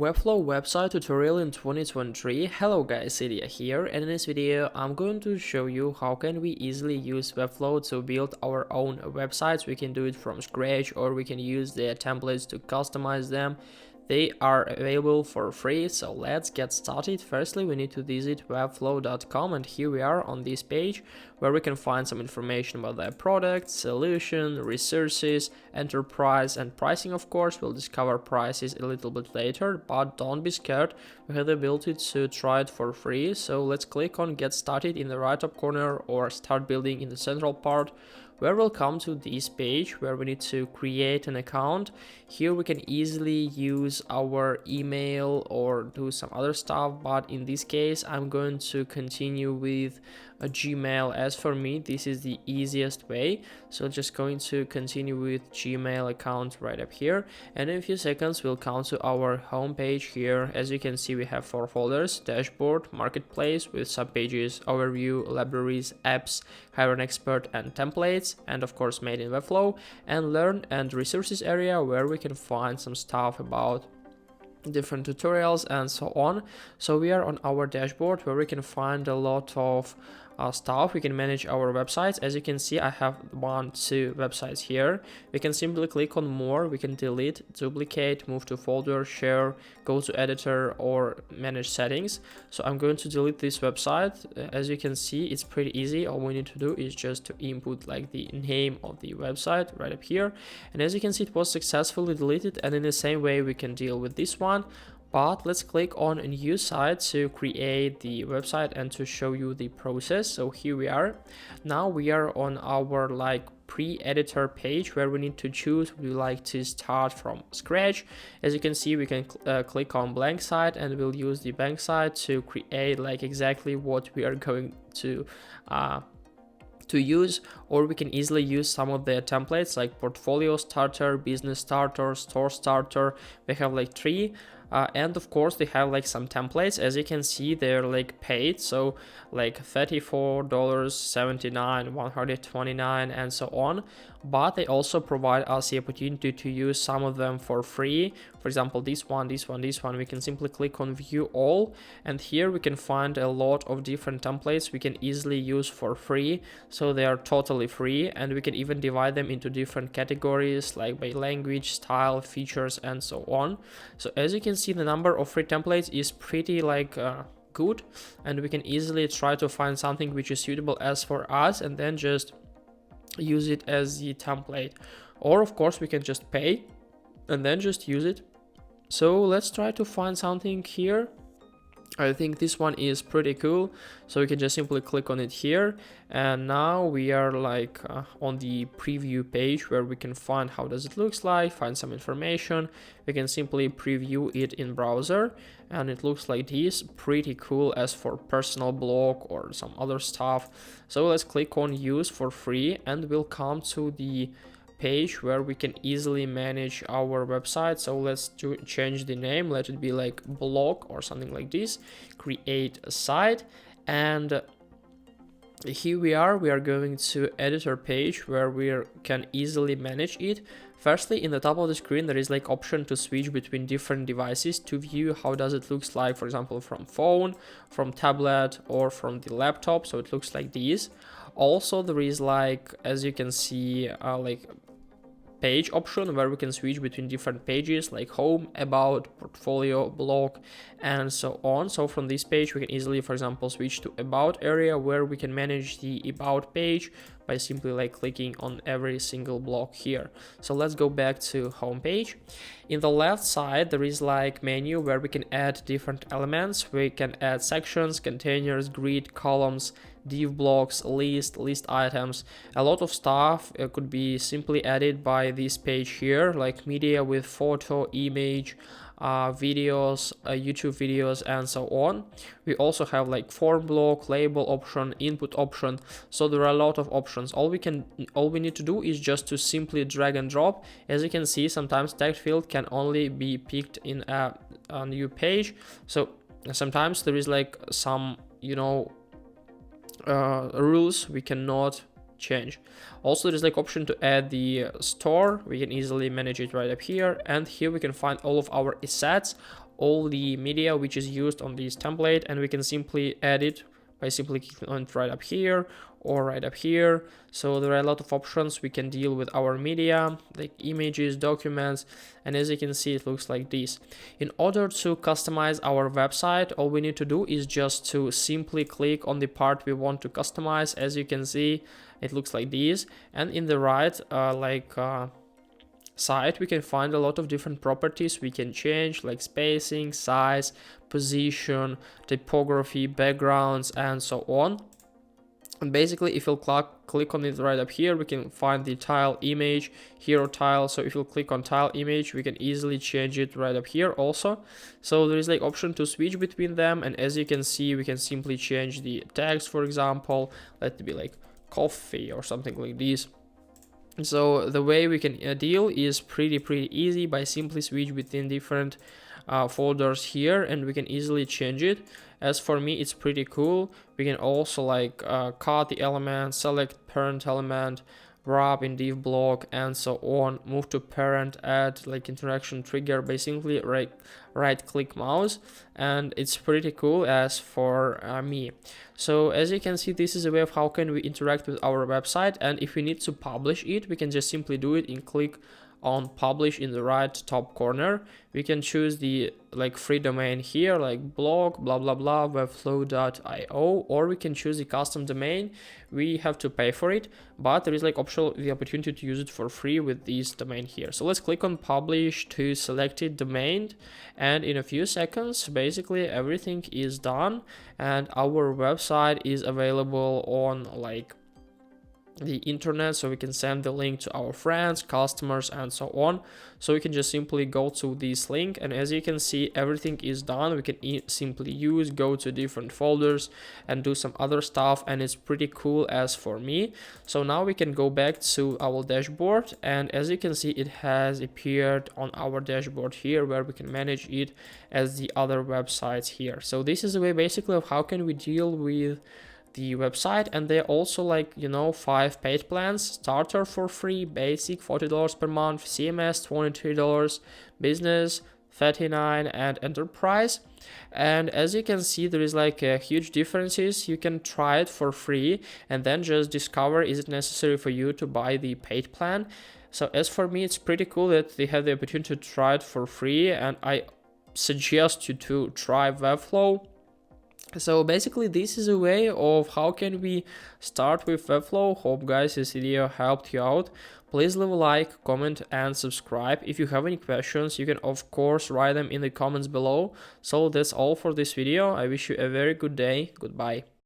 Webflow website tutorial in 2023. Hello guys, Ilya here, and in this video I'm going to show you how can we easily use Webflow to build our own websites. We can do it from scratch or we can use their templates to customize them. They are available for free, so let's get started. Firstly, we need to visit webflow.com, and here we are on this page where we can find some information about their product, solution, resources, enterprise, and pricing. Of course, we'll discover prices a little bit later, but don't be scared. We have the ability to try it for free, so let's click on Get Started in the right top corner or Start Building in the central part, where we'll come to this page where we need to create an account. Here we can easily use our email or do some other stuff, but in this case I'm going to continue with a Gmail. As for me, this is the easiest way, so just going to continue with Gmail account right up here, and in a few seconds we'll come to our home page. Here, as you can see, we have 4 folders: dashboard, marketplace with subpages, overview, libraries, apps, hire an expert, and templates, and of course made in Webflow, and learn and resources area where we can find some stuff about different tutorials and so on. So we are on our dashboard where we can find a lot of stuff. We can manage our websites. As you can see, I have 2 websites here. We can simply click on more. We can delete, duplicate, move to folder, share, go to editor, or manage settings. So I'm going to delete this website. As you can see, it's pretty easy. All we need to do is just to input like the name of the website right up here, and as you can see, it was successfully deleted. And in the same way we can deal with this one. But let's click on a new site to create the website and to show you the process. So here we are. Now we are on our pre-editor page where we need to choose we like to start from scratch. As you can see, we can click on blank site, and we'll use the blank site to create exactly what we are going to use, or we can easily use some of the templates like portfolio starter, business starter, store starter. We have 3, and of course they have some templates. As you can see, they're paid, so $34, 79, 129, and so on. But they also provide us the opportunity to use some of them for free. For example, this one, we can simply click on view all, and here we can find a lot of different templates we can easily use for free. So they are totally free, and we can even divide them into different categories like by language, style, features, and so on. So as you can see, the number of free templates is pretty good, and we can easily try to find something which is suitable as for us and then just use it as the template. Or of course we can just pay and then just use it. So let's try to find something here. I think this one is pretty cool, so we can just simply click on it here, and now we are on the preview page where we can find how does it looks like, find some information. We can simply preview it in browser, and it looks like this, pretty cool as for personal blog or some other stuff. So let's click on use for free, and we'll come to the page where we can easily manage our website. So let's change the name, let it be blog or something like this, create a site, and here we are going to editor page where we can easily manage it. Firstly, in the top of the screen there is option to switch between different devices to view how does it looks like, for example from phone, from tablet, or from the laptop. So it looks like this. Also there is as you can see page option where we can switch between different pages like home, about, portfolio, blog, and so on. So from this page we can easily, for example, switch to about area where we can manage the about page by simply clicking on every single block here. So let's go back to home page. In the left side there is menu where we can add different elements. We can add sections, containers, grid, columns, div blocks, list items. A lot of stuff could be simply added by this page here, like media with photo, image, videos, YouTube videos, and so on. We also have form block, label option, input option. So there are a lot of options. All we need to do is just to simply drag and drop. As you can see, sometimes text field can only be picked in a new page. So sometimes there is some rules we cannot change. Also, there's option to add the store. We can easily manage it right up here, and here we can find all of our assets. all the media which is used on this template, and we can simply edit by simply clicking on it right up here or right up here. So there are a lot of options. We can deal with our media, like images, documents, and as you can see, it looks like this. In order to customize our website, all we need to do is just to simply click on the part we want to customize. As you can see, it looks like this, and in the right side we can find a lot of different properties we can change, like spacing, size, position, typography, backgrounds, and so on. And basically, if you'll click on it right up here, we can find the tile image, hero tile. So if you'll click on tile image, we can easily change it right up here also. So there is like option to switch between them, and as you can see, we can simply change the tags, for example, let it be like coffee or something like this. So the way we can deal is pretty easy by simply switch between different folders here, and we can easily change it. As for me, it's pretty cool. We can also like cut the element, select parent element, wrap in div block, and so on, move to parent, add like interaction trigger by simply right click mouse, and it's pretty cool as for me. So as you can see, this is a way of how can we interact with our website, and if we need to publish it, we can just simply do it and click on publish in the right top corner. We can choose the like free domain here, like blog blah blah blah webflow.io, or we can choose the custom domain. We have to pay for it, but there is like optional the opportunity to use it for free with this domain here. So let's click on publish to selected domain, and in a few seconds basically everything is done and our website is available on like the internet, so we can send the link to our friends, customers, and so on. So we can just simply go to this link, and as you can see, everything is done. We can simply go to different folders and do some other stuff, and it's pretty cool as for me. So now we can go back to our dashboard, and as you can see, it has appeared on our dashboard here where we can manage it as the other websites here. So this is a way basically of how can we deal with the website. And they're also like 5 paid plans: starter for free, basic $40 per month, CMS $23, business $39, and enterprise. And as you can see, there is like a huge differences. You can try it for free and then just discover is it necessary for you to buy the paid plan. So as for me, it's pretty cool that they have the opportunity to try it for free, and I suggest you to try Webflow. So basically, this is a way of how can we start with Webflow. Hope guys this video helped you out. Please leave a like, comment, and subscribe. If you have any questions, you can of course write them in the comments below. So that's all for this video. I wish you a very good day. Goodbye.